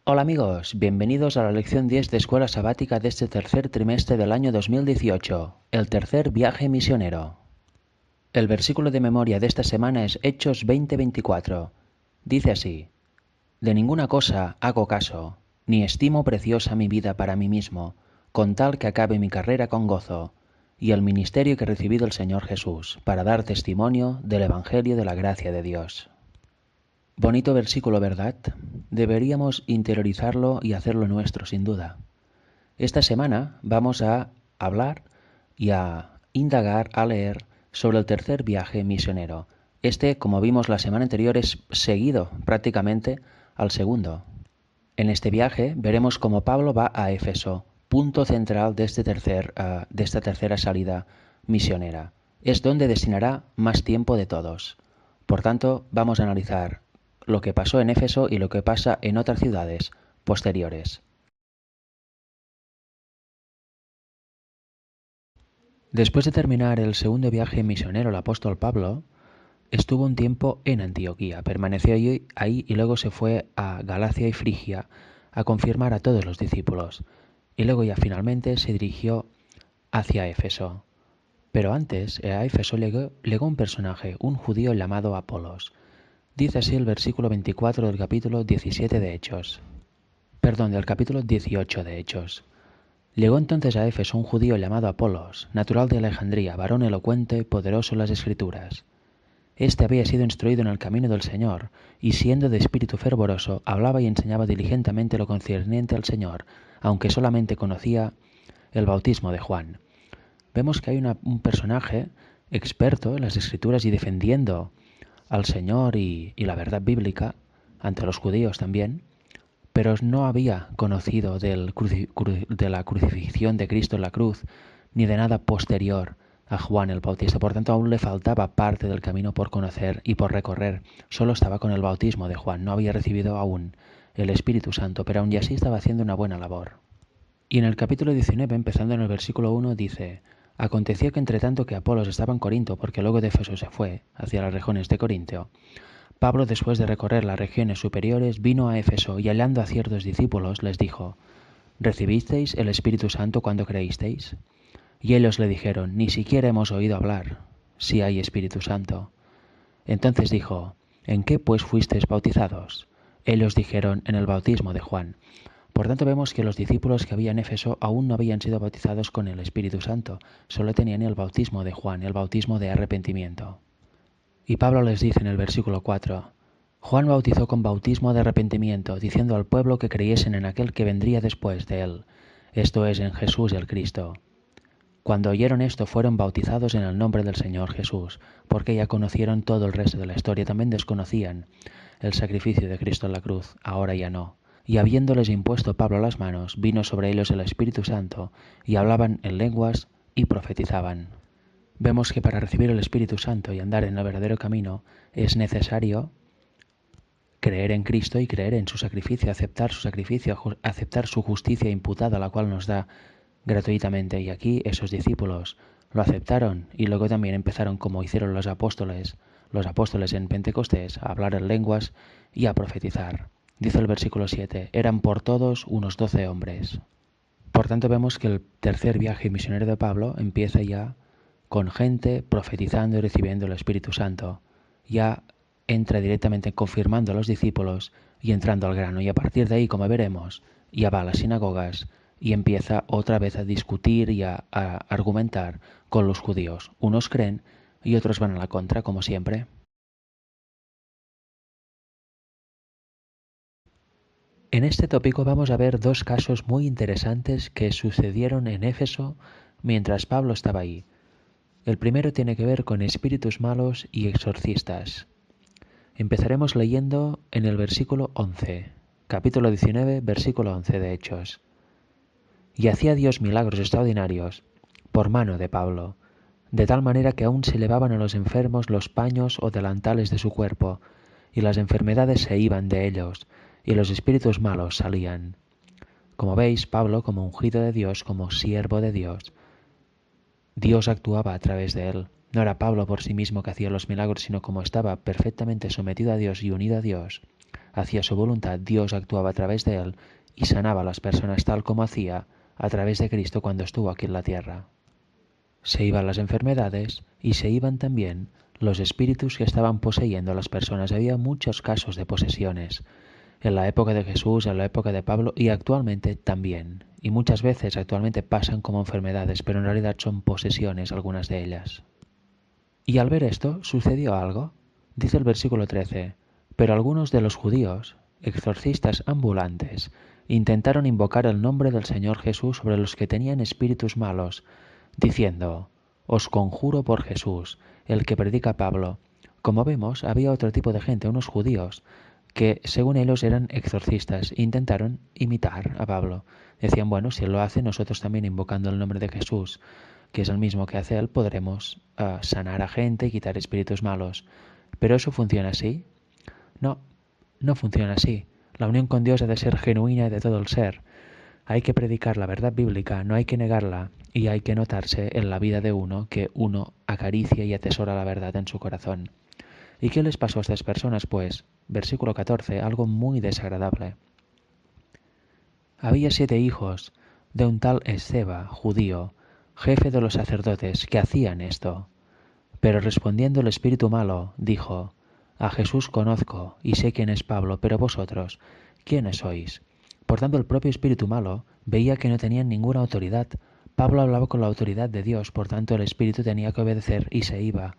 Hola amigos, bienvenidos a la lección 10 de Escuela Sabática de este tercer trimestre del año 2018, el tercer viaje misionero. El versículo de memoria de esta semana es Hechos 20:24. Dice así: De ninguna cosa hago caso, ni estimo preciosa mi vida para mí mismo, con tal que acabe mi carrera con gozo, y el ministerio que he recibido del Señor Jesús, para dar testimonio del Evangelio de la gracia de Dios. Bonito versículo, ¿verdad? Deberíamos interiorizarlo y hacerlo nuestro, sin duda. Esta semana vamos a hablar y a indagar, a leer sobre el tercer viaje misionero. Este, como vimos la semana anterior, es seguido prácticamente al segundo. En este viaje veremos cómo Pablo va a Éfeso, punto central de esta tercera salida misionera. Es donde destinará más tiempo de todos. Por tanto, vamos a analizar lo que pasó en Éfeso y lo que pasa en otras ciudades posteriores. Después de terminar el segundo viaje misionero, el apóstol Pablo estuvo un tiempo en Antioquía, permaneció ahí y luego se fue a Galacia y Frigia a confirmar a todos los discípulos, y luego ya finalmente se dirigió hacia Éfeso. Pero antes a Éfeso llegó un personaje, un judío llamado Apolos. Dice así el versículo 24 del capítulo 17 de Hechos. Del capítulo 18 de Hechos. Llegó entonces a Éfeso un judío llamado Apolos, natural de Alejandría, varón elocuente, poderoso en las Escrituras. Este había sido instruido en el camino del Señor, y siendo de espíritu fervoroso, hablaba y enseñaba diligentemente lo concerniente al Señor, aunque solamente conocía el bautismo de Juan. Vemos que hay un personaje experto en las Escrituras y defendiendo al Señor y la verdad bíblica ante los judíos también, pero no había conocido de la crucifixión de Cristo en la cruz, ni de nada posterior a Juan el Bautista. Por tanto, aún le faltaba parte del camino por conocer y por recorrer. Solo estaba con el bautismo de Juan, no había recibido aún el Espíritu Santo, pero aún así estaba haciendo una buena labor. Y en el capítulo 19, empezando en el versículo 1, dice: Aconteció que entre tanto que Apolos estaba en Corinto, porque luego de Éfeso se fue hacia las regiones de Corintio, Pablo, después de recorrer las regiones superiores, vino a Éfeso y hallando a ciertos discípulos les dijo: ¿Recibisteis el Espíritu Santo cuando creísteis? Y ellos le dijeron: Ni siquiera hemos oído hablar si hay Espíritu Santo. Entonces dijo: ¿En qué pues fuisteis bautizados? Ellos dijeron: En el bautismo de Juan. Por tanto vemos que los discípulos que había en Éfeso aún no habían sido bautizados con el Espíritu Santo, solo tenían el bautismo de Juan, el bautismo de arrepentimiento. Y Pablo les dice en el versículo 4: Juan bautizó con bautismo de arrepentimiento, diciendo al pueblo que creyesen en aquel que vendría después de él, esto es, en Jesús el Cristo. Cuando oyeron esto, fueron bautizados en el nombre del Señor Jesús, porque ya conocieron todo el resto de la historia. También desconocían el sacrificio de Cristo en la cruz, ahora ya no. Y habiéndoles impuesto Pablo las manos, vino sobre ellos el Espíritu Santo, y hablaban en lenguas y profetizaban. Vemos que para recibir el Espíritu Santo y andar en el verdadero camino es necesario creer en Cristo y creer en su sacrificio, aceptar su justicia imputada, la cual nos da gratuitamente. Y aquí esos discípulos lo aceptaron y luego también empezaron, como hicieron los apóstoles en Pentecostés, a hablar en lenguas y a profetizar. Dice el versículo 7, eran por todos unos 12 hombres. Por tanto vemos que el tercer viaje misionero de Pablo empieza ya con gente profetizando y recibiendo el Espíritu Santo. Ya entra directamente confirmando a los discípulos y entrando al grano. Y a partir de ahí, como veremos, ya va a las sinagogas y empieza otra vez a discutir y a argumentar con los judíos. Unos creen y otros van a la contra, como siempre. En este tópico vamos a ver dos casos muy interesantes que sucedieron en Éfeso mientras Pablo estaba ahí. El primero tiene que ver con espíritus malos y exorcistas. Empezaremos leyendo en el versículo 11, capítulo 19, versículo 11 de Hechos. Y hacía Dios milagros extraordinarios por mano de Pablo, de tal manera que aún se elevaban a los enfermos los paños o delantales de su cuerpo, y las enfermedades se iban de ellos, y los espíritus malos salían. Como veis, Pablo, como ungido de Dios, como siervo de Dios, Dios actuaba a través de él. No era Pablo por sí mismo que hacía los milagros, sino como estaba perfectamente sometido a Dios y unido a Dios, hacía su voluntad, Dios actuaba a través de él y sanaba a las personas tal como hacía a través de Cristo cuando estuvo aquí en la tierra. Se iban las enfermedades y se iban también los espíritus que estaban poseyendo a las personas. Había muchos casos de posesiones en la época de Jesús, en la época de Pablo y actualmente también. Y muchas veces actualmente pasan como enfermedades, pero en realidad son posesiones algunas de ellas. Y al ver esto, sucedió algo. Dice el versículo 13, pero algunos de los judíos, exorcistas ambulantes, intentaron invocar el nombre del Señor Jesús sobre los que tenían espíritus malos, diciendo, os conjuro por Jesús, el que predica Pablo. Como vemos, había otro tipo de gente, unos judíos, que según ellos eran exorcistas, intentaron imitar a Pablo. Decían, bueno, si él lo hace, nosotros también invocando el nombre de Jesús, que es el mismo que hace él, podremos sanar a gente y quitar espíritus malos. ¿Pero eso funciona así? No, no funciona así. La unión con Dios ha de ser genuina y de todo el ser. Hay que predicar la verdad bíblica, no hay que negarla, y hay que notarse en la vida de uno que uno acaricia y atesora la verdad en su corazón. ¿Y qué les pasó a estas personas? Pues, versículo 14, algo muy desagradable. Había 7 hijos de un tal Esceva, judío, jefe de los sacerdotes, que hacían esto. Pero respondiendo el espíritu malo, dijo, a Jesús conozco y sé quién es Pablo, pero vosotros, ¿quiénes sois? Por tanto, el propio espíritu malo veía que no tenían ninguna autoridad. Pablo hablaba con la autoridad de Dios, por tanto el espíritu tenía que obedecer y se iba.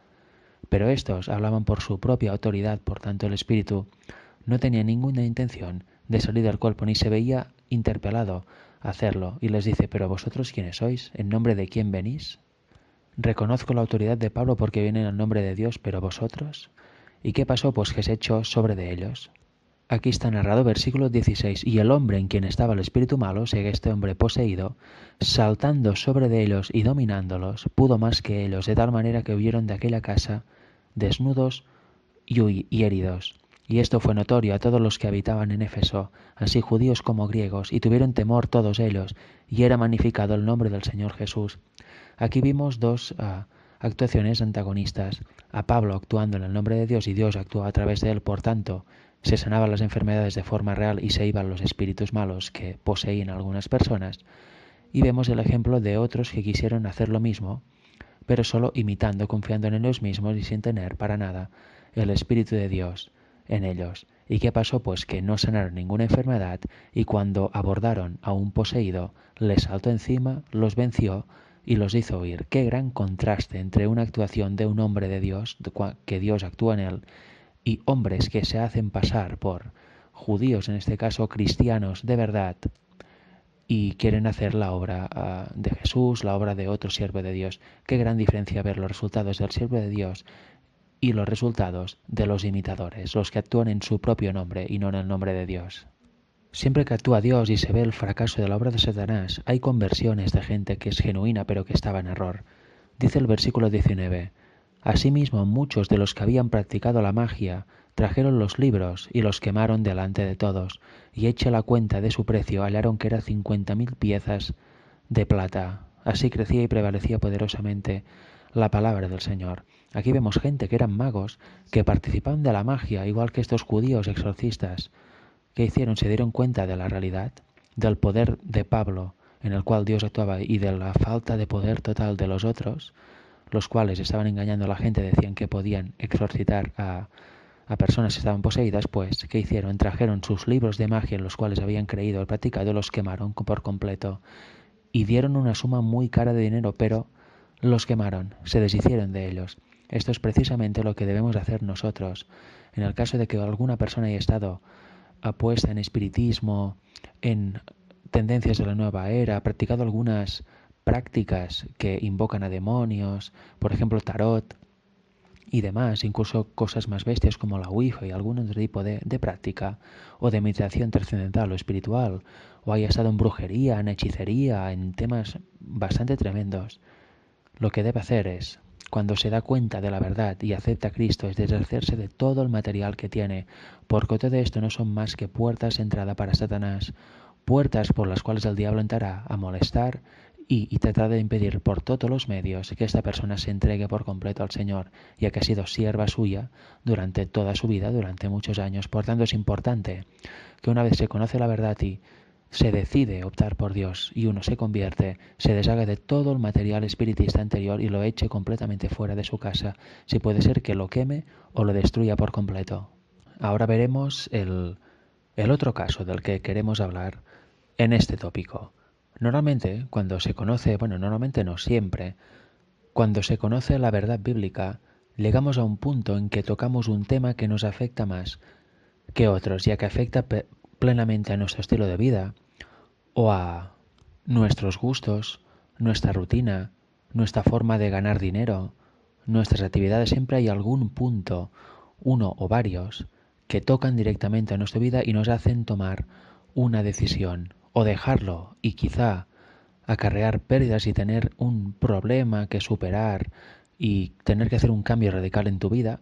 Pero estos hablaban por su propia autoridad, por tanto el espíritu no tenía ninguna intención de salir del cuerpo, ni se veía interpelado a hacerlo, y les dice, pero vosotros quiénes sois, ¿en nombre de quién venís? Reconozco la autoridad de Pablo porque viene en el nombre de Dios, pero vosotros. ¿Y qué pasó? Pues que se echó sobre de ellos. Aquí está narrado versículo 16, y el hombre en quien estaba el espíritu malo, sigue este hombre poseído, saltando sobre de ellos y dominándolos, pudo más que ellos, de tal manera que huyeron de aquella casa desnudos y heridos. Y esto fue notorio a todos los que habitaban en Éfeso, así judíos como griegos, y tuvieron temor todos ellos, y era magnificado el nombre del Señor Jesús. Aquí vimos dos actuaciones antagonistas, a Pablo actuando en el nombre de Dios y Dios actuaba a través de él, por tanto, se sanaban las enfermedades de forma real y se iban los espíritus malos que poseían a algunas personas, y vemos el ejemplo de otros que quisieron hacer lo mismo, pero solo imitando, confiando en ellos mismos y sin tener para nada el Espíritu de Dios en ellos. ¿Y qué pasó? Pues que no sanaron ninguna enfermedad y cuando abordaron a un poseído, les saltó encima, los venció y los hizo huir. Qué gran contraste entre una actuación de un hombre de Dios, que Dios actúa en él, y hombres que se hacen pasar por judíos, en este caso cristianos de verdad, y quieren hacer la obra de Jesús, la obra de otro siervo de Dios. Qué gran diferencia ver los resultados del siervo de Dios y los resultados de los imitadores, los que actúan en su propio nombre y no en el nombre de Dios. Siempre que actúa Dios y se ve el fracaso de la obra de Satanás, hay conversiones de gente que es genuina pero que estaba en error. Dice el versículo 19, asimismo muchos de los que habían practicado la magia trajeron los libros y los quemaron delante de todos, y hecha la cuenta de su precio hallaron que era 50.000 piezas de plata. Así crecía y prevalecía poderosamente la palabra del Señor. Aquí vemos gente que eran magos, que participaban de la magia, igual que estos judíos exorcistas. ¿Qué hicieron? Se dieron cuenta de la realidad, del poder de Pablo, en el cual Dios actuaba, y de la falta de poder total de los otros, los cuales estaban engañando a la gente, decían que podían exorcitar a personas que estaban poseídas. Pues, ¿qué hicieron? Trajeron sus libros de magia en los cuales habían creído y practicado, los quemaron por completo, y dieron una suma muy cara de dinero, pero los quemaron, se deshicieron de ellos. Esto es precisamente lo que debemos hacer nosotros. En el caso de que alguna persona haya estado apuesta en espiritismo, en tendencias de la nueva era, ha practicado algunas prácticas que invocan a demonios, por ejemplo tarot y demás, incluso cosas más bestias como la Ouija y algún otro tipo de práctica, o de meditación trascendental o espiritual, o haya estado en brujería, en hechicería, en temas bastante tremendos. Lo que debe hacer es, cuando se da cuenta de la verdad y acepta a Cristo, es deshacerse de todo el material que tiene, porque todo esto no son más que puertas de entrada para Satanás, puertas por las cuales el diablo entrará a molestar y tratar de impedir por todos los medios que esta persona se entregue por completo al Señor, ya que ha sido sierva suya durante toda su vida, durante muchos años. Por tanto, es importante que una vez se conoce la verdad y se decide optar por Dios y uno se convierte, se deshaga de todo el material espiritista anterior y lo eche completamente fuera de su casa, si puede ser que lo queme o lo destruya por completo. Ahora veremos el otro caso del que queremos hablar en este tópico. Normalmente, cuando se conoce, bueno, normalmente no siempre, cuando se conoce la verdad bíblica, llegamos a un punto en que tocamos un tema que nos afecta más que otros, ya que afecta plenamente a nuestro estilo de vida o a nuestros gustos, nuestra rutina, nuestra forma de ganar dinero, nuestras actividades. Siempre hay algún punto, uno o varios, que tocan directamente a nuestra vida y nos hacen tomar una decisión o dejarlo y quizá acarrear pérdidas y tener un problema que superar y tener que hacer un cambio radical en tu vida,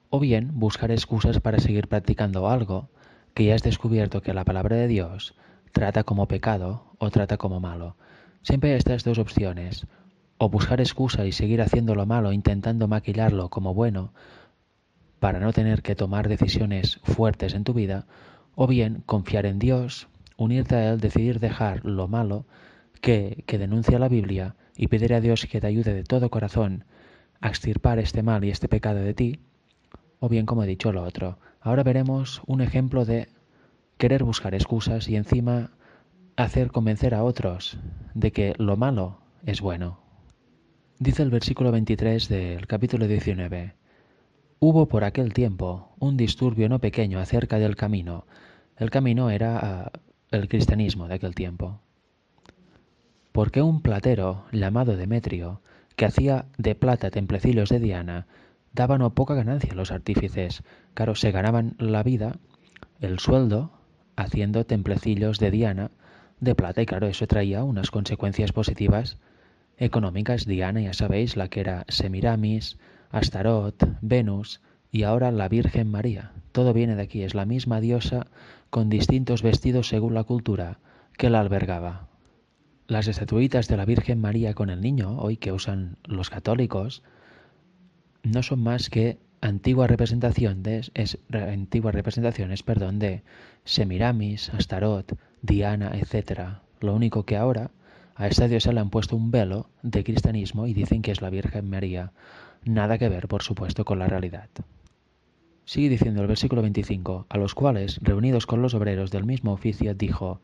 o bien buscar excusas para seguir practicando algo que ya has descubierto que la palabra de Dios trata como pecado o trata como malo. Siempre hay estas dos opciones, o buscar excusa y seguir haciendo lo malo intentando maquillarlo como bueno para no tener que tomar decisiones fuertes en tu vida, o bien confiar en Dios, unirte a Él, decidir dejar lo malo que denuncia la Biblia y pedir a Dios que te ayude de todo corazón a extirpar este mal y este pecado de ti, o bien, como he dicho, lo otro. Ahora veremos un ejemplo de querer buscar excusas y encima hacer convencer a otros de que lo malo es bueno. Dice el versículo 23 del capítulo 19. Hubo por aquel tiempo un disturbio no pequeño acerca del camino. El camino era el cristianismo de aquel tiempo. Porque un platero llamado Demetrio, que hacía de plata templecillos de Diana, daba no poca ganancia a los artífices. Claro, se ganaban la vida, el sueldo, haciendo templecillos de Diana de plata, y claro, eso traía unas consecuencias positivas económicas. Diana, ya sabéis, la que era Semiramis, Astarot, Venus y ahora la Virgen María. Todo viene de aquí, es la misma diosa con distintos vestidos según la cultura que la albergaba. Las estatuitas de la Virgen María con el niño, hoy que usan los católicos, no son más que antiguas representaciones, de Semiramis, Astarot, Diana, etc. Lo único que ahora a esta diosa le han puesto un velo de cristianismo y dicen que es la Virgen María. Nada que ver, por supuesto, con la realidad. Sigue diciendo el versículo 25, a los cuales, reunidos con los obreros del mismo oficio, dijo: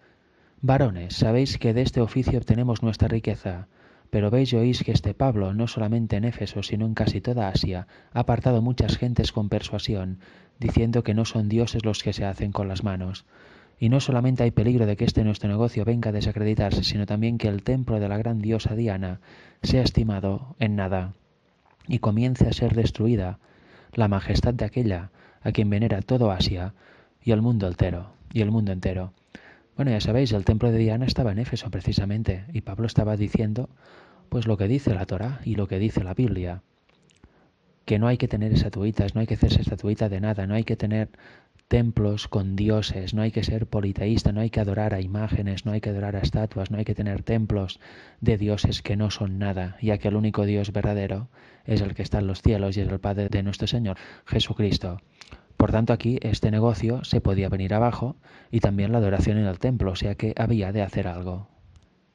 Varones, sabéis que de este oficio obtenemos nuestra riqueza, pero veis y oís que este Pablo, no solamente en Éfeso, sino en casi toda Asia, ha apartado muchas gentes con persuasión, diciendo que no son dioses los que se hacen con las manos. Y no solamente hay peligro de que este nuestro negocio venga a desacreditarse, sino también que el templo de la gran diosa Diana sea estimado en nada, y comience a ser destruida la majestad de aquella a quien venera todo Asia y el mundo entero. Bueno, ya sabéis, el templo de Diana estaba en Éfeso precisamente, y Pablo estaba diciendo pues lo que dice la Torá y lo que dice la Biblia, que no hay que tener estatuitas, no hay que hacerse estatuita de nada, no hay que tener templos con dioses, no hay que ser politeísta, no hay que adorar a imágenes, no hay que adorar a estatuas, no hay que tener templos de dioses que no son nada, ya que el único Dios verdadero es el que está en los cielos y es el Padre de nuestro Señor Jesucristo. Por tanto, aquí este negocio se podía venir abajo y también la adoración en el templo, o sea que había de hacer algo.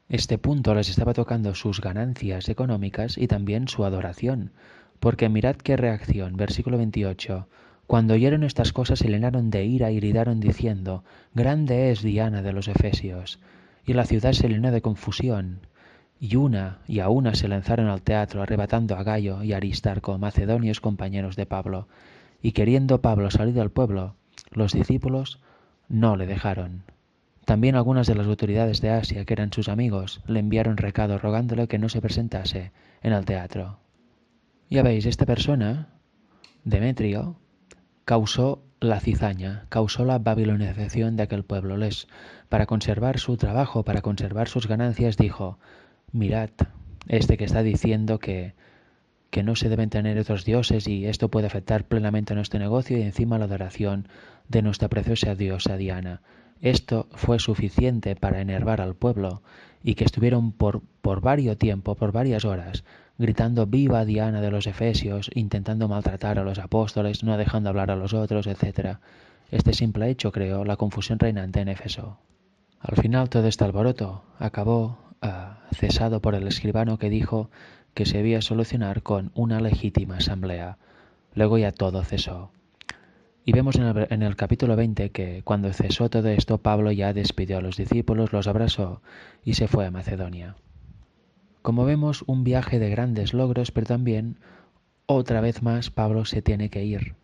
Este punto les estaba tocando sus ganancias económicas y también su adoración, porque mirad qué reacción, versículo 28. Cuando oyeron estas cosas se llenaron de ira y gritaron diciendo: Grande es Diana de los Efesios. Y la ciudad se llenó de confusión. Y a una se lanzaron al teatro, arrebatando a Gayo y a Aristarco, macedonios compañeros de Pablo. Y queriendo Pablo salir del pueblo, los discípulos no le dejaron. También algunas de las autoridades de Asia, que eran sus amigos, le enviaron recado rogándole que no se presentase en el teatro. Ya veis, esta persona, Demetrio, causó la cizaña, causó la babilonización de aquel pueblo. Para conservar su trabajo, para conservar sus ganancias, dijo: mirad, este que está diciendo que no se deben tener otros dioses y esto puede afectar plenamente a nuestro negocio y encima la adoración de nuestra preciosa diosa Diana. Esto fue suficiente para enervar al pueblo y que estuvieron por varios tiempo, por varias horas, gritando viva Diana de los Efesios, intentando maltratar a los apóstoles, no dejando hablar a los otros, etc. Este simple hecho creó la confusión reinante en Éfeso. Al final todo este alboroto acabó cesado por el escribano que dijo que se debía solucionar con una legítima asamblea. Luego ya todo cesó. Y vemos en el capítulo 20 que cuando cesó todo esto, Pablo ya despidió a los discípulos, los abrazó y se fue a Macedonia. Como vemos, un viaje de grandes logros, pero también, otra vez más, Pablo se tiene que ir.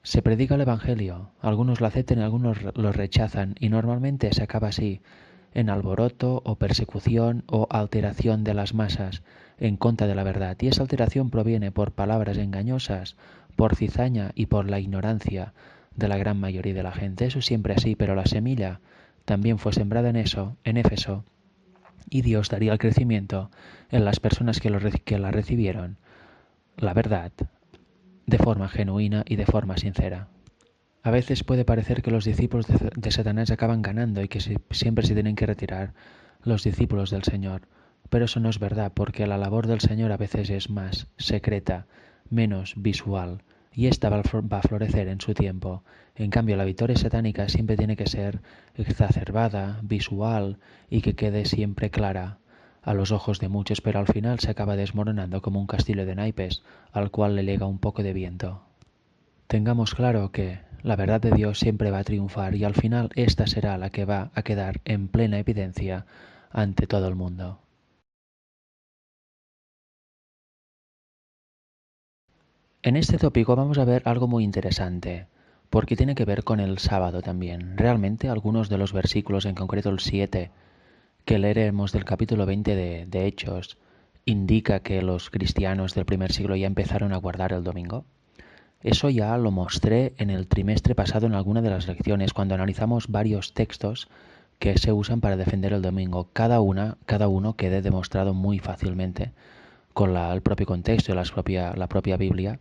Se predica el Evangelio, algunos lo aceptan y algunos lo rechazan, y normalmente se acaba así, en alboroto o persecución o alteración de las masas en contra de la verdad. Y esa alteración proviene por palabras engañosas, por cizaña y por la ignorancia de la gran mayoría de la gente. Eso siempre así, pero la semilla también fue sembrada en Éfeso, y Dios daría el crecimiento en las personas que la recibieron, la verdad, de forma genuina y de forma sincera. A veces puede parecer que los discípulos de Satanás acaban ganando y que siempre se tienen que retirar los discípulos del Señor. Pero eso no es verdad, porque la labor del Señor a veces es más secreta, menos visual, y esta va a florecer en su tiempo. En cambio, la victoria satánica siempre tiene que ser exacerbada, visual, y que quede siempre clara a los ojos de muchos, pero al final se acaba desmoronando como un castillo de naipes al cual le llega un poco de viento. Tengamos claro que la verdad de Dios siempre va a triunfar y al final esta será la que va a quedar en plena evidencia ante todo el mundo. En este tópico vamos a ver algo muy interesante, porque tiene que ver con el sábado también. Realmente algunos de los versículos, en concreto el 7, que leeremos del capítulo 20 de Hechos, indica que los cristianos del primer siglo ya empezaron a guardar el domingo. Eso ya lo mostré en el trimestre pasado en alguna de las lecciones, cuando analizamos varios textos que se usan para defender el domingo. Cada uno quede demostrado muy fácilmente con el propio contexto y la propia Biblia,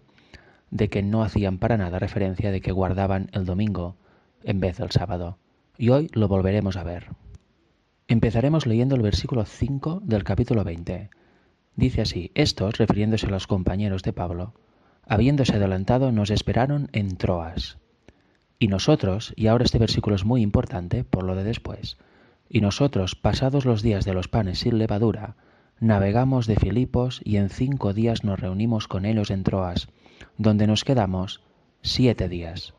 de que no hacían para nada referencia de que guardaban el domingo en vez del sábado. Y hoy lo volveremos a ver. Empezaremos leyendo el versículo 5 del capítulo 20. Dice así: estos, refiriéndose a los compañeros de Pablo, habiéndose adelantado, nos esperaron en Troas. Y nosotros, y ahora este versículo es muy importante por lo de después, y nosotros, pasados los días de los panes sin levadura, navegamos de Filipos y en 5 días nos reunimos con ellos en Troas, donde nos quedamos 7 días.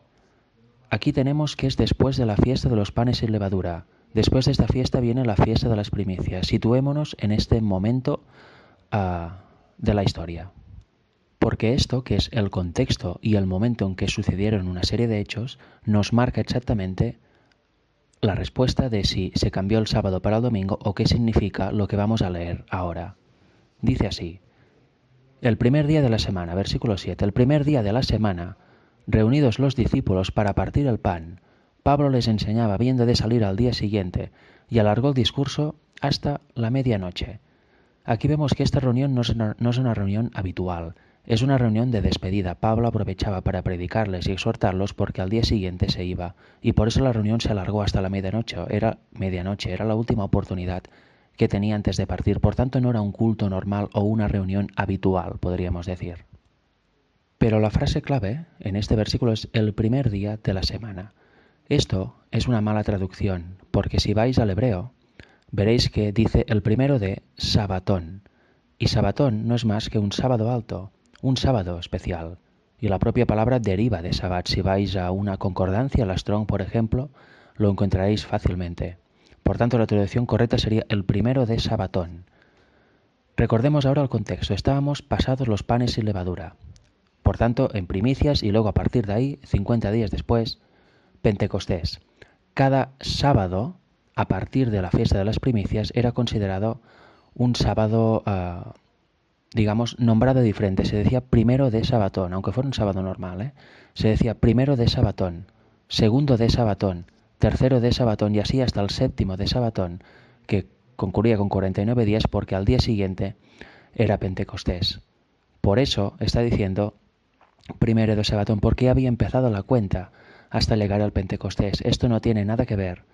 Aquí tenemos que es después de la fiesta de los panes sin levadura. Después de esta fiesta viene la fiesta de las primicias. Situémonos en este momento de la historia. Porque esto, que es el contexto y el momento en que sucedieron una serie de hechos, nos marca exactamente la respuesta de si se cambió el sábado para el domingo o qué significa lo que vamos a leer ahora. Dice así: el primer día de la semana, versículo 7, el primer día de la semana, reunidos los discípulos para partir el pan, Pablo les enseñaba habiendo de salir al día siguiente y alargó el discurso hasta la medianoche. Aquí vemos que esta reunión no es una reunión habitual, es una reunión de despedida. Pablo aprovechaba para predicarles y exhortarlos porque al día siguiente se iba, y por eso la reunión se alargó hasta la medianoche. Era la última oportunidad que tenía antes de partir. Por tanto, no era un culto normal o una reunión habitual, podríamos decir. Pero la frase clave en este versículo es el primer día de la semana. Esto es una mala traducción, porque si vais al hebreo, veréis que dice el primero de Sabatón. Y Sabatón no es más que un sábado alto, un sábado especial. Y la propia palabra deriva de Sabat. Si vais a una concordancia, la Strong, por ejemplo, lo encontraréis fácilmente. Por tanto, la traducción correcta sería el primero de Sabatón. Recordemos ahora el contexto. Estábamos pasados los panes sin levadura. Por tanto, en primicias y luego a partir de ahí, 50 días después, Pentecostés. Cada sábado, a partir de la fiesta de las primicias, era considerado un sábado, digamos, nombrado diferente. Se decía primero de Sabatón, aunque fuera un sábado normal, se decía primero de Sabatón, segundo de Sabatón, tercero de Sabatón y así hasta el séptimo de Sabatón, que concurría con 49 días porque al día siguiente era Pentecostés. Por eso está diciendo primero de Sabatón, porque había empezado la cuenta hasta llegar al Pentecostés. Esto no tiene nada que ver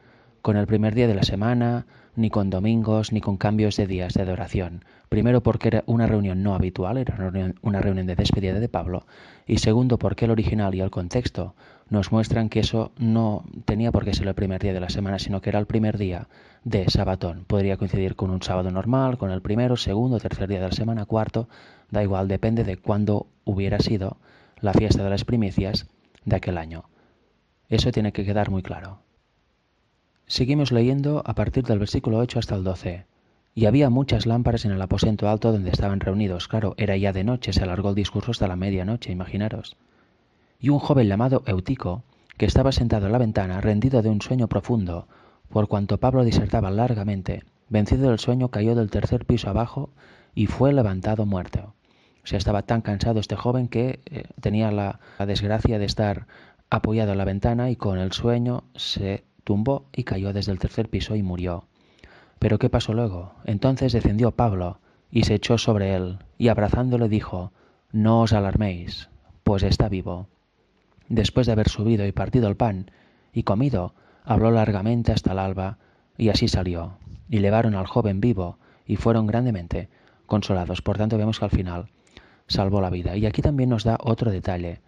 con el primer día de la semana, ni con domingos, ni con cambios de días de adoración. Primero porque era una reunión no habitual, era una reunión de despedida de Pablo, y segundo porque el original y el contexto nos muestran que eso no tenía por qué ser el primer día de la semana, sino que era el primer día de Sabatón. Podría coincidir con un sábado normal, con el primero, segundo, tercer día de la semana, cuarto, da igual, depende de cuándo hubiera sido la fiesta de las primicias de aquel año. Eso tiene que quedar muy claro. Seguimos leyendo a partir del versículo 8 hasta el 12. Y había muchas lámparas en el aposento alto donde estaban reunidos. Claro, era ya de noche, se alargó el discurso hasta la medianoche, imaginaros. Y un joven llamado Eutico, que estaba sentado en la ventana, rendido de un sueño profundo, por cuanto Pablo disertaba largamente, vencido del sueño, cayó del tercer piso abajo y fue levantado muerto. O sea, estaba tan cansado este joven que tenía la desgracia de estar apoyado en la ventana y con el sueño se tumbó y cayó desde el tercer piso y murió. ¿Pero qué pasó luego? Entonces descendió Pablo y se echó sobre él y abrazándole dijo: «No os alarméis, pues está vivo». Después de haber subido y partido el pan y comido, habló largamente hasta el alba y así salió. Y llevaron al joven vivo y fueron grandemente consolados. Por tanto, vemos que al final salvó la vida. Y aquí también nos da otro detalle.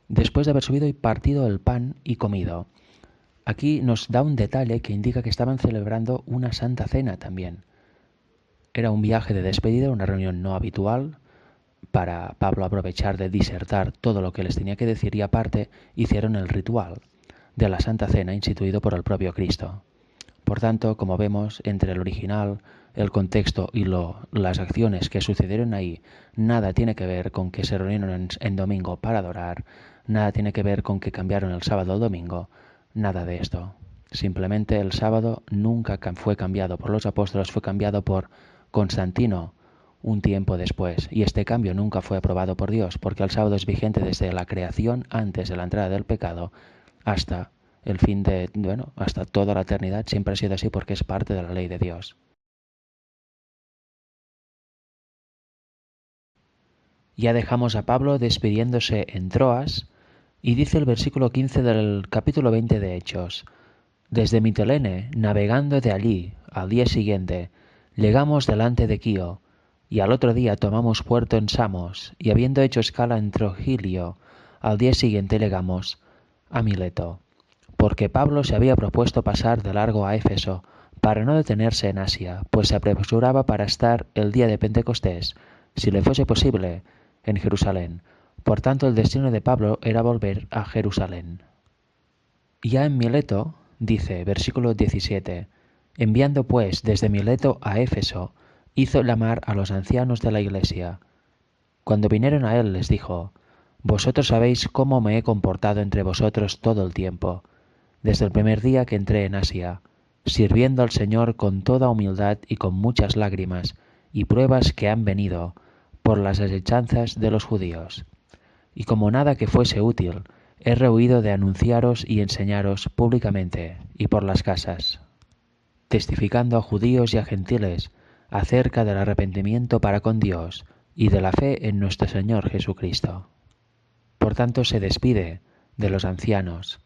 Después de haber subido y partido el pan y comido. Aquí nos da un detalle que indica que estaban celebrando una santa cena también. Era un viaje de despedida, una reunión no habitual, para Pablo aprovechar de disertar todo lo que les tenía que decir, y aparte hicieron el ritual de la Santa Cena instituido por el propio Cristo. Por tanto, como vemos, entre el original, el contexto y las acciones que sucedieron ahí, nada tiene que ver con que se reunieron en domingo para adorar, nada tiene que ver con que cambiaron el sábado al domingo, nada de esto. Simplemente el sábado nunca fue cambiado por los apóstoles, fue cambiado por Constantino un tiempo después, y este cambio nunca fue aprobado por Dios, porque el sábado es vigente desde la creación, antes de la entrada del pecado, hasta el fin hasta toda la eternidad. Siempre ha sido así porque es parte de la ley de Dios. Ya dejamos a Pablo despidiéndose en Troas, y dice el versículo 15 del capítulo 20 de Hechos: «Desde Mitilene, navegando de allí, al día siguiente, llegamos delante de Quío, y al otro día tomamos puerto en Samos, y habiendo hecho escala en Trogilio, al día siguiente llegamos a Mileto, porque Pablo se había propuesto pasar de largo a Éfeso, para no detenerse en Asia, pues se apresuraba para estar el día de Pentecostés, si le fuese posible, en Jerusalén. Por tanto, el destino de Pablo era volver a Jerusalén». Ya en Mileto, dice, versículo 17, «Enviando pues desde Mileto a Éfeso, hizo llamar a los ancianos de la iglesia. Cuando vinieron a él les dijo: Vosotros sabéis cómo me he comportado entre vosotros todo el tiempo, desde el primer día que entré en Asia, sirviendo al Señor con toda humildad y con muchas lágrimas y pruebas que han venido por las asechanzas de los judíos. Y como nada que fuese útil, he rehuido de anunciaros y enseñaros públicamente y por las casas, testificando a judíos y a gentiles acerca del arrepentimiento para con Dios y de la fe en nuestro Señor Jesucristo. Por tanto, se despide de los ancianos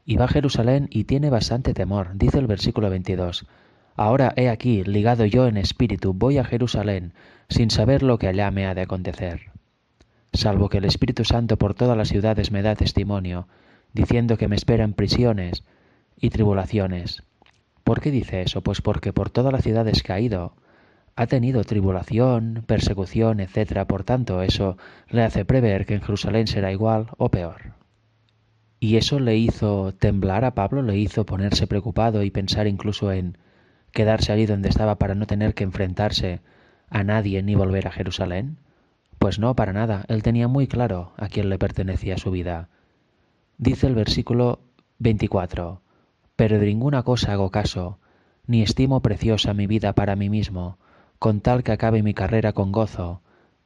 y va a Jerusalén y tiene bastante temor. Dice el versículo 22, «Ahora he aquí, ligado yo en espíritu, voy a Jerusalén, sin saber lo que allá me ha de acontecer. Salvo que el Espíritu Santo por todas las ciudades me da testimonio, diciendo que me esperan prisiones y tribulaciones». ¿Por qué dice eso? Pues porque por todas las ciudades que ha ido, ha tenido tribulación, persecución, etc. Por tanto, eso le hace prever que en Jerusalén será igual o peor. Y eso le hizo temblar a Pablo, le hizo ponerse preocupado y pensar incluso en quedarse allí donde estaba para no tener que enfrentarse a nadie ni volver a Jerusalén. Pues no, para nada. Él tenía muy claro a quién le pertenecía su vida. Dice el versículo 24, «Pero de ninguna cosa hago caso, ni estimo preciosa mi vida para mí mismo, con tal que acabe mi carrera con gozo,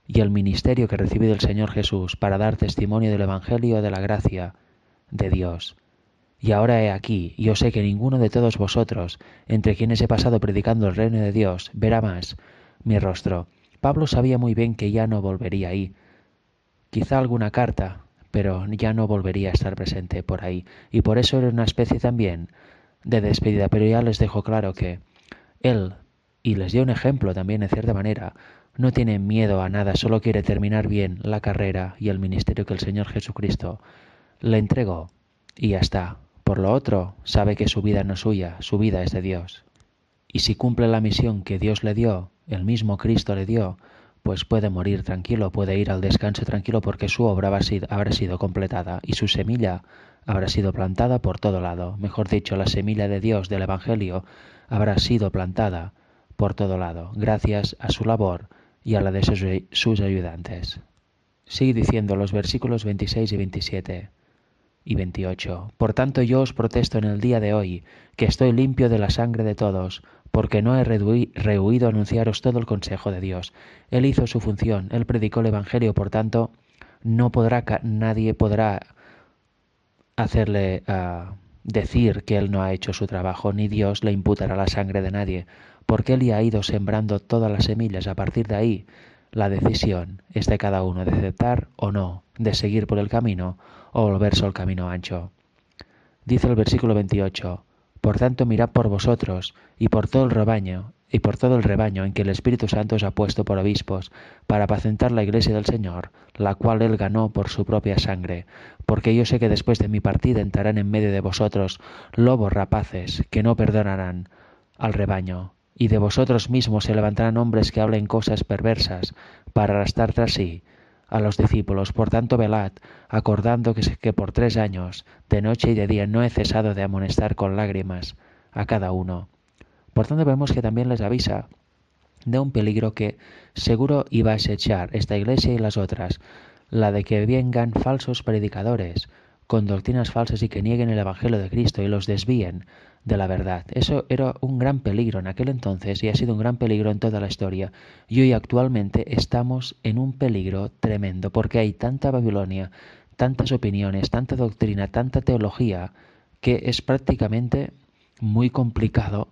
y el ministerio que recibí del Señor Jesús para dar testimonio del Evangelio de la gracia de Dios. Y ahora he aquí, yo sé que ninguno de todos vosotros, entre quienes he pasado predicando el reino de Dios, verá más mi rostro». Pablo sabía muy bien que ya no volvería ahí. Quizá alguna carta, pero ya no volvería a estar presente por ahí. Y por eso era una especie también de despedida, pero ya les dejo claro que él, y les dio un ejemplo también en cierta manera, no tiene miedo a nada, solo quiere terminar bien la carrera y el ministerio que el Señor Jesucristo le entregó, y ya está. Por lo otro, sabe que su vida no es suya, su vida es de Dios. Y si cumple la misión que Dios le dio, el mismo Cristo le dio, pues puede morir tranquilo, puede ir al descanso tranquilo porque su obra habrá sido completada y su semilla habrá sido plantada por todo lado. Mejor dicho, la semilla de Dios del Evangelio habrá sido plantada por todo lado, gracias a su labor y a la de sus ayudantes. Sigue diciendo los versículos 26 y 27 y 28. Por tanto yo os protesto en el día de hoy, que estoy limpio de la sangre de todos, porque no he rehuido anunciaros todo el consejo de Dios. Él hizo su función, él predicó el Evangelio, por tanto, nadie podrá hacerle decir que él no ha hecho su trabajo, ni Dios le imputará la sangre de nadie, porque él ya ha ido sembrando todas las semillas. A partir de ahí, la decisión es de cada uno de aceptar o no, de seguir por el camino o volverse al camino ancho. Dice el versículo 28, por tanto mirad por vosotros y por todo el rebaño en que el Espíritu Santo os ha puesto por obispos, para apacentar la iglesia del Señor, la cual él ganó por su propia sangre, porque yo sé que después de mi partida entrarán en medio de vosotros lobos rapaces que no perdonarán al rebaño, y de vosotros mismos se levantarán hombres que hablen cosas perversas para arrastrar tras sí a los discípulos. Por tanto, velad, acordando que por 3 años, de noche y de día, no he cesado de amonestar con lágrimas a cada uno. Por tanto, vemos que también les avisa de un peligro que seguro iba a acechar esta iglesia y las otras, la de que vengan falsos predicadores con doctrinas falsas y que nieguen el Evangelio de Cristo y los desvíen de la verdad. Eso era un gran peligro en aquel entonces y ha sido un gran peligro en toda la historia. Y hoy actualmente estamos en un peligro tremendo porque hay tanta Babilonia, tantas opiniones, tanta doctrina, tanta teología, que es prácticamente muy complicado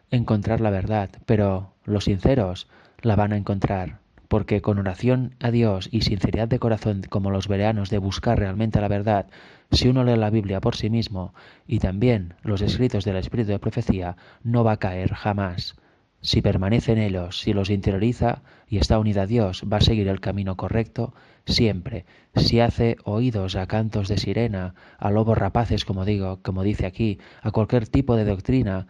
encontrar la verdad, pero los sinceros la van a encontrar, porque con oración a Dios y sinceridad de corazón, como los bereanos, de buscar realmente la verdad, si uno lee la Biblia por sí mismo y también los escritos del Espíritu de Profecía, no va a caer jamás. Si permanece en ellos, si los interioriza y está unido a Dios, va a seguir el camino correcto siempre. Si hace oídos a cantos de sirena, a lobos rapaces, como dice aquí, a cualquier tipo de doctrina,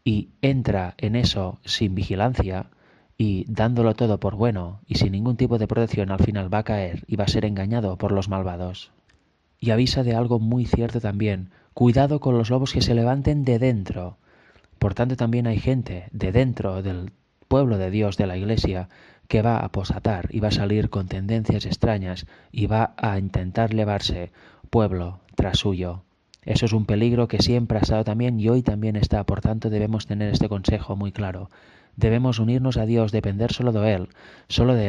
y entra en eso sin vigilancia y dándolo todo por bueno y sin ningún tipo de protección, al final va a caer y va a ser engañado por los malvados. Y avisa de algo muy cierto también: cuidado con los lobos que se levanten de dentro. Por tanto, también hay gente de dentro del pueblo de Dios, de la iglesia, que va a apostatar y va a salir con tendencias extrañas y va a intentar llevarse pueblo tras suyo. Eso es un peligro que siempre ha estado también y hoy también está. Por tanto, debemos tener este consejo muy claro. Debemos unirnos a Dios, depender solo de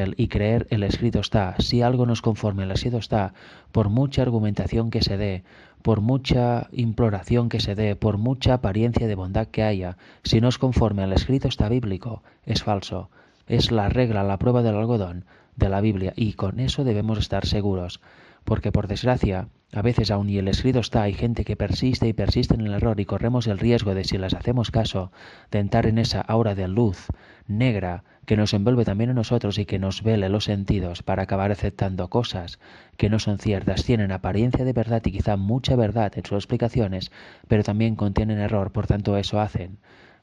Él y creer el escrito está. Si algo nos conforme el escrito está, por mucha argumentación que se dé, por mucha imploración que se dé, por mucha apariencia de bondad que haya, si no es conforme al escrito está bíblico, es falso. Es la regla, la prueba del algodón de la Biblia y con eso debemos estar seguros. Porque por desgracia, a veces aun y el escrito está, hay gente que persiste y persiste en el error y corremos el riesgo de, si les hacemos caso, de entrar en esa aura de luz negra que nos envuelve también a nosotros y que nos vele los sentidos para acabar aceptando cosas que no son ciertas, tienen apariencia de verdad y quizá mucha verdad en sus explicaciones, pero también contienen error, por tanto eso hacen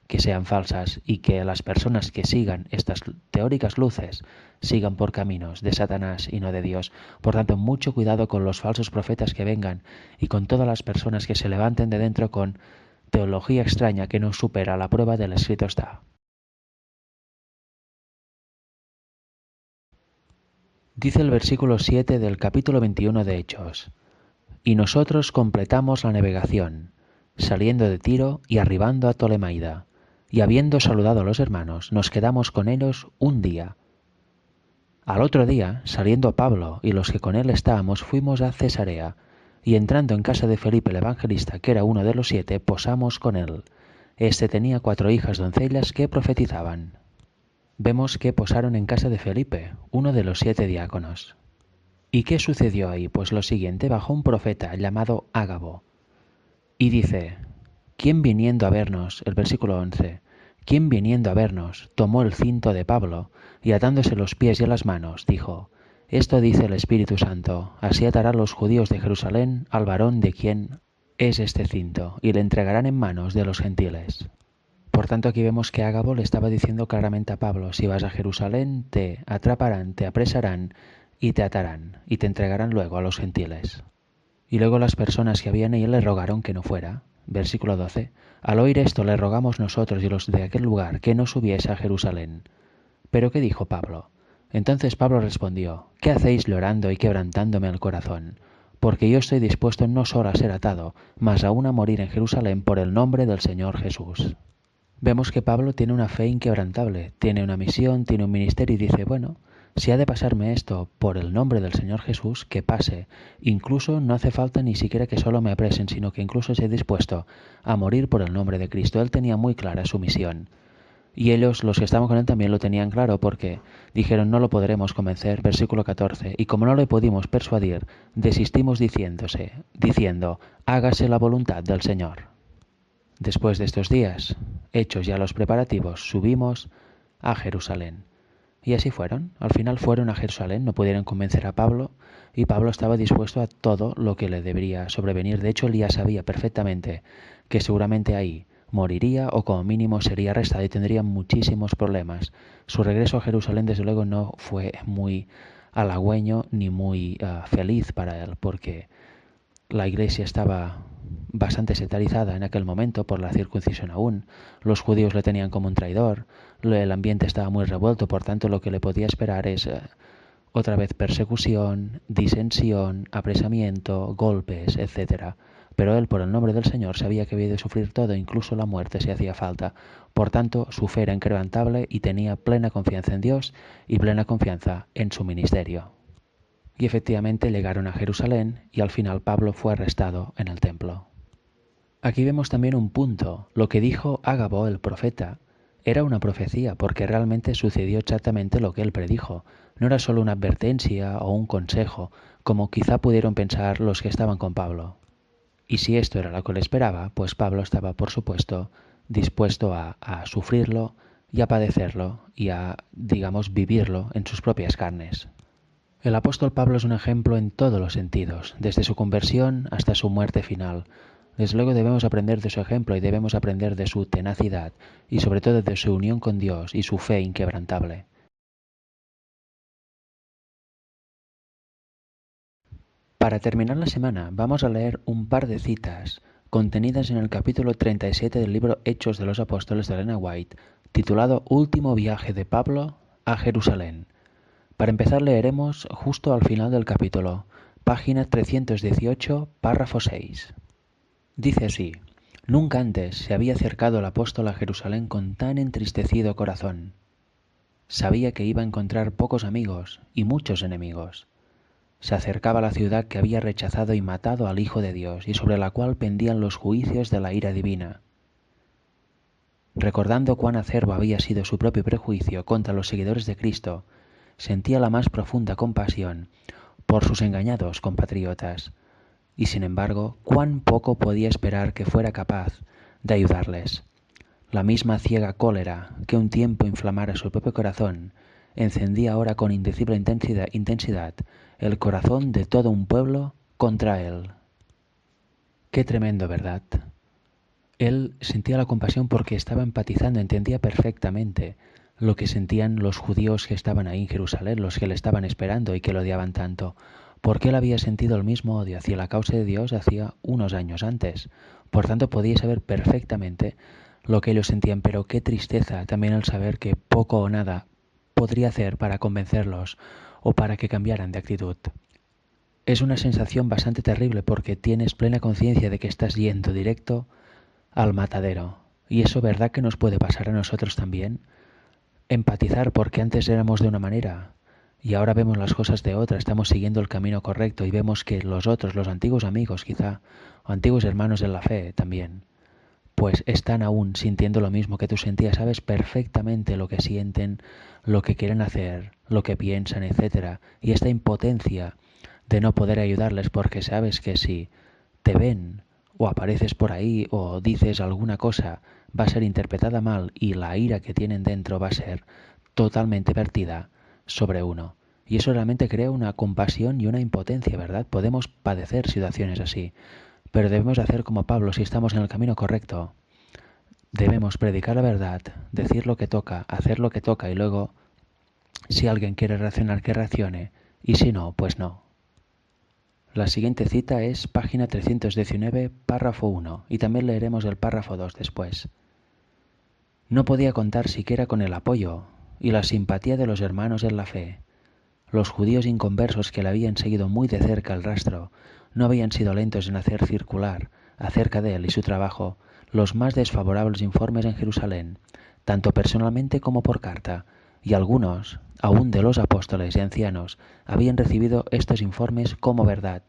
que sean falsas y que las personas que sigan estas teóricas luces sigan por caminos de Satanás y no de Dios. Por tanto, mucho cuidado con los falsos profetas que vengan y con todas las personas que se levanten de dentro con teología extraña que no supera la prueba del escrito está. Dice el versículo 7 del capítulo 21 de Hechos: y nosotros completamos la navegación, saliendo de Tiro y arribando a Tolemaida, y habiendo saludado a los hermanos, nos quedamos con ellos un día. Al otro día, saliendo Pablo y los que con él estábamos, fuimos a Cesarea, y entrando en casa de Felipe el evangelista, que era uno de los 7, posamos con él. Este tenía 4 hijas doncellas que profetizaban. Vemos que posaron en casa de Felipe, uno de los 7 diáconos. ¿Y qué sucedió ahí? Pues lo siguiente, bajó un profeta llamado Ágabo y dice, ¿quién viniendo a vernos? El versículo 11, ¿quién viniendo a vernos tomó el cinto de Pablo y atándose los pies y las manos, dijo, esto dice el Espíritu Santo, así atarán los judíos de Jerusalén al varón de quien es este cinto, y le entregarán en manos de los gentiles. Por tanto, aquí vemos que Ágabo le estaba diciendo claramente a Pablo, si vas a Jerusalén, te atraparán, te apresarán y te atarán, y te entregarán luego a los gentiles. Y luego las personas que habían ahí le rogaron que no fuera. Versículo 12. Al oír esto le rogamos nosotros y los de aquel lugar que no subiese a Jerusalén. ¿Pero qué dijo Pablo? Entonces Pablo respondió, ¿qué hacéis llorando y quebrantándome el corazón? Porque yo estoy dispuesto no solo a ser atado, mas aún a morir en Jerusalén por el nombre del Señor Jesús. Vemos que Pablo tiene una fe inquebrantable, tiene una misión, tiene un ministerio y dice, bueno, si ha de pasarme esto por el nombre del Señor Jesús, que pase. Incluso no hace falta ni siquiera que solo me apresen, sino que incluso esté dispuesto a morir por el nombre de Cristo. Él tenía muy clara su misión. Y ellos, los que estaban con él, también lo tenían claro porque dijeron, no lo podremos convencer, versículo 14, y como no le pudimos persuadir, desistimos diciendo, hágase la voluntad del Señor. Después de estos días, hechos ya los preparativos, subimos a Jerusalén. Y así fueron. Al final fueron a Jerusalén, no pudieron convencer a Pablo, y Pablo estaba dispuesto a todo lo que le debería sobrevenir. De hecho, él ya sabía perfectamente que seguramente ahí moriría o como mínimo sería arrestado y tendría muchísimos problemas. Su regreso a Jerusalén, desde luego, no fue muy halagüeño ni muy feliz para él, porque la iglesia estaba bastante sectarizada en aquel momento por la circuncisión aún. Los judíos le tenían como un traidor, el ambiente estaba muy revuelto, por tanto lo que le podía esperar es otra vez persecución, disensión, apresamiento, golpes, etc. Pero él, por el nombre del Señor, sabía que había de sufrir todo, incluso la muerte si hacía falta. Por tanto, su fe era inquebrantable y tenía plena confianza en Dios y plena confianza en su ministerio. Y efectivamente llegaron a Jerusalén y al final Pablo fue arrestado en el templo. Aquí vemos también un punto. Lo que dijo Ágabo el profeta era una profecía porque realmente sucedió exactamente lo que él predijo. No era solo una advertencia o un consejo, como quizá pudieron pensar los que estaban con Pablo. Y si esto era lo que le esperaba, pues Pablo estaba, por supuesto, dispuesto a sufrirlo y a padecerlo y a, digamos, vivirlo en sus propias carnes. El apóstol Pablo es un ejemplo en todos los sentidos, desde su conversión hasta su muerte final. Desde luego debemos aprender de su ejemplo y debemos aprender de su tenacidad y sobre todo de su unión con Dios y su fe inquebrantable. Para terminar la semana vamos a leer un par de citas contenidas en el capítulo 37 del libro Hechos de los Apóstoles de Ellen White, titulado Último viaje de Pablo a Jerusalén. Para empezar leeremos justo al final del capítulo, página 318, párrafo 6. Dice así, nunca antes se había acercado el apóstol a Jerusalén con tan entristecido corazón. Sabía que iba a encontrar pocos amigos y muchos enemigos. Se acercaba a la ciudad que había rechazado y matado al Hijo de Dios y sobre la cual pendían los juicios de la ira divina. Recordando cuán acerbo había sido su propio prejuicio contra los seguidores de Cristo, sentía la más profunda compasión por sus engañados compatriotas, y sin embargo, cuán poco podía esperar que fuera capaz de ayudarles. La misma ciega cólera que un tiempo inflamara su propio corazón, encendía ahora con indecible intensidad el corazón de todo un pueblo contra él. Qué tremendo, ¿verdad? Él sentía la compasión porque estaba empatizando, entendía perfectamente lo que sentían los judíos que estaban ahí en Jerusalén, los que le estaban esperando y que lo odiaban tanto, porque él había sentido el mismo odio hacia la causa de Dios hacía unos años antes. Por tanto, podía saber perfectamente lo que ellos sentían, pero qué tristeza también el saber que poco o nada podría hacer para convencerlos o para que cambiaran de actitud. Es una sensación bastante terrible porque tienes plena conciencia de que estás yendo directo al matadero. Y eso, ¿verdad que nos puede pasar a nosotros también? Empatizar porque antes éramos de una manera y ahora vemos las cosas de otra, estamos siguiendo el camino correcto y vemos que los otros, los antiguos amigos quizá, o antiguos hermanos en la fe también, pues están aún sintiendo lo mismo que tú sentías, sabes perfectamente lo que sienten, lo que quieren hacer, lo que piensan, etc. Y esta impotencia de no poder ayudarles porque sabes que si te ven o apareces por ahí o dices alguna cosa va a ser interpretada mal y la ira que tienen dentro va a ser totalmente vertida sobre uno. Y eso realmente crea una compasión y una impotencia, ¿verdad? Podemos padecer situaciones así, pero debemos hacer como Pablo si estamos en el camino correcto. Debemos predicar la verdad, decir lo que toca, hacer lo que toca y luego, si alguien quiere reaccionar, que reaccione, y si no, pues no. La siguiente cita es página 319, párrafo 1, y también leeremos el párrafo 2 después. No podía contar siquiera con el apoyo y la simpatía de los hermanos en la fe. Los judíos inconversos que le habían seguido muy de cerca el rastro no habían sido lentos en hacer circular, acerca de él y su trabajo, los más desfavorables informes en Jerusalén, tanto personalmente como por carta, y algunos, aun de los apóstoles y ancianos, habían recibido estos informes como verdad,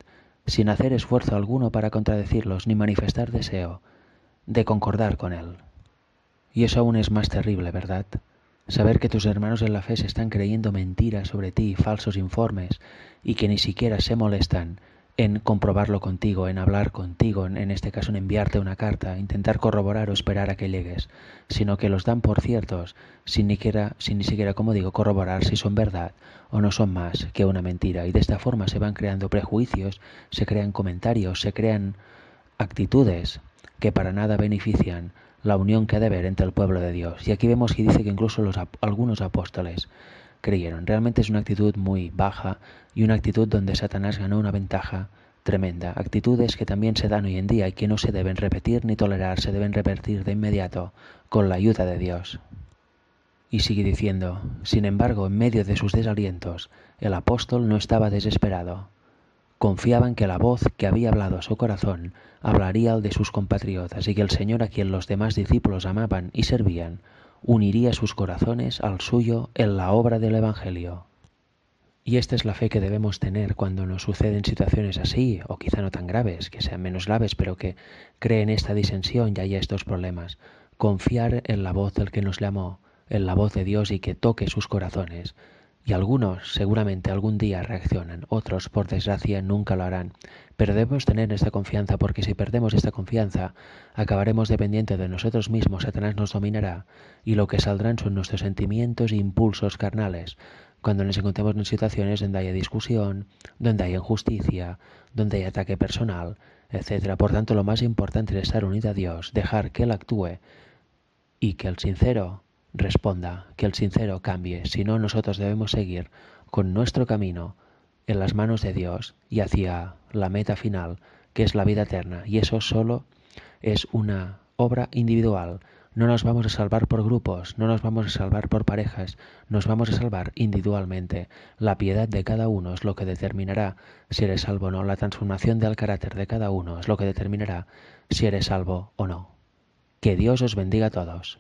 sin hacer esfuerzo alguno para contradecirlos ni manifestar deseo de concordar con él. Y eso aún es más terrible, ¿verdad? Saber que tus hermanos en la fe se están creyendo mentiras sobre ti, falsos informes, y que ni siquiera se molestan en comprobarlo contigo, en hablar contigo, en este caso en enviarte una carta, intentar corroborar o esperar a que llegues, sino que los dan por ciertos, sin ni siquiera, como digo, corroborar si son verdad o no son más que una mentira. Y de esta forma se van creando prejuicios, se crean comentarios, se crean actitudes que para nada benefician la unión que ha de haber entre el pueblo de Dios. Y aquí vemos que dice que incluso algunos apóstoles creyeron. Realmente es una actitud muy baja y una actitud donde Satanás ganó una ventaja tremenda. Actitudes que también se dan hoy en día y que no se deben repetir ni tolerar, se deben revertir de inmediato con la ayuda de Dios. Y sigue diciendo, sin embargo, en medio de sus desalientos, el apóstol no estaba desesperado. Confiaban que la voz que había hablado a su corazón hablaría al de sus compatriotas y que el Señor, a quien los demás discípulos amaban y servían, uniría sus corazones al suyo en la obra del Evangelio. Y esta es la fe que debemos tener cuando nos suceden situaciones así, o quizá no tan graves, que sean menos graves, pero que creen esta disensión y haya estos problemas. Confiar en la voz del que nos llamó, en la voz de Dios y que toque sus corazones. Y algunos seguramente algún día reaccionan, otros por desgracia nunca lo harán. Pero debemos tener esta confianza porque si perdemos esta confianza acabaremos dependientes de nosotros mismos, Satanás nos dominará y lo que saldrán son nuestros sentimientos e impulsos carnales. Cuando nos encontremos en situaciones donde haya discusión, donde haya injusticia, donde haya ataque personal, etc. Por tanto, lo más importante es estar unido a Dios, dejar que Él actúe y que el sincero responda, que el sincero cambie. Si no, nosotros debemos seguir con nuestro camino en las manos de Dios y hacia la meta final, que es la vida eterna. Y eso solo es una obra individual. No nos vamos a salvar por grupos, no nos vamos a salvar por parejas, nos vamos a salvar individualmente. La piedad de cada uno es lo que determinará si eres salvo o no. La transformación del carácter de cada uno es lo que determinará si eres salvo o no. Que Dios os bendiga a todos.